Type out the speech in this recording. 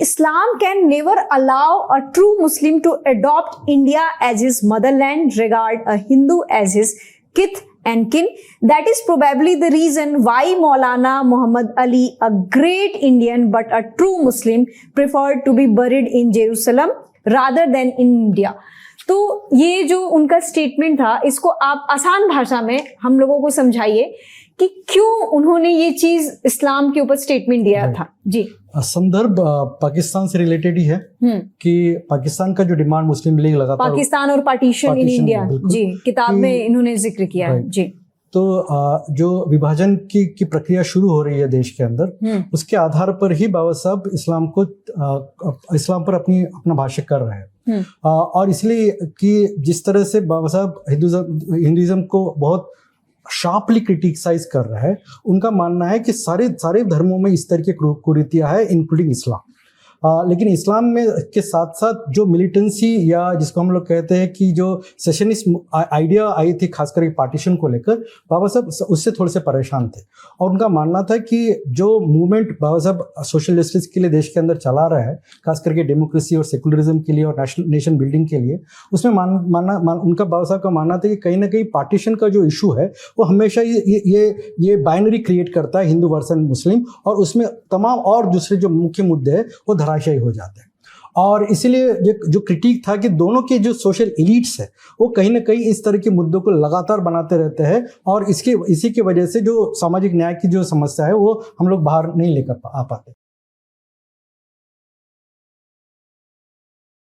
Islam can never allow a true Muslim to adopt India as his motherland, regard a Hindu as his kith and kin. That is probably the reason why Maulana Muhammad Ali, a great Indian but a true Muslim, preferred to be buried in Jerusalem rather than in India. तो ये जो उनका statement था, इसको आप आसान भाषा में हम लोगों को समझाइए कि क्यों उन्होंने ये चीज इस्लाम के ऊपर स्टेटमेंट दिया था। जी, संदर्भ पाकिस्तान से रिलेटेड ही है कि पाकिस्तान का जो डिमांड मुस्लिम लीग लगातार, पाकिस्तान और पार्टीशन इन इंडिया, जी, किताब में इन्होंने जिक्र किया है। जी, तो जो विभाजन की प्रक्रिया शुरू हो रही है देश के अंदर, उसके आधार पर ही बाबा साहब इस्लाम पर अपना भाष्य कर रहे हैं। और इसलिए कि जिस तरह से बाबा साहब हिंदुइज्म को बहुत शार्पली क्रिटिसाइज कर रहा है, उनका मानना है कि सारे धर्मों में इस तरह की कुरीतियां है, इंक्लूडिंग इस्लाम। लेकिन इस्लाम में के साथ साथ जो मिलिटेंसी या जिसको हम लोग कहते हैं कि जो सेशनिस्ट आइडिया आई थी, खासकर पार्टीशन को लेकर, बाबा साहब उससे थोड़े से परेशान थे। और उनका मानना था कि जो मूवमेंट बाबा साहब सोशल जस्टिस के लिए देश के अंदर चला रहा है, खास करके डेमोक्रेसी और सेकुलरिज्म के लिए और नेशन बिल्डिंग के लिए, उसमें उनका बाबा साहब का मानना था कि कहीं ना कहीं पार्टीशन का जो इशू है वो हमेशा ये बाइनरी क्रिएट करता है, हिंदू वर्सेस मुस्लिम, और उसमें तमाम और दूसरे जो मुख्य मुद्दे हैं वो धराशायी हो जाते हैं। और इसीलिए जो क्रिटिक था कि दोनों के जो सोशल एलिट्स है वो कहीं ना कहीं इस तरह के मुद्दों को लगातार बनाते रहते हैं, और इसी की वजह से जो सामाजिक न्याय की जो समस्या है वो हम लोग बाहर नहीं लेकर आ पाते।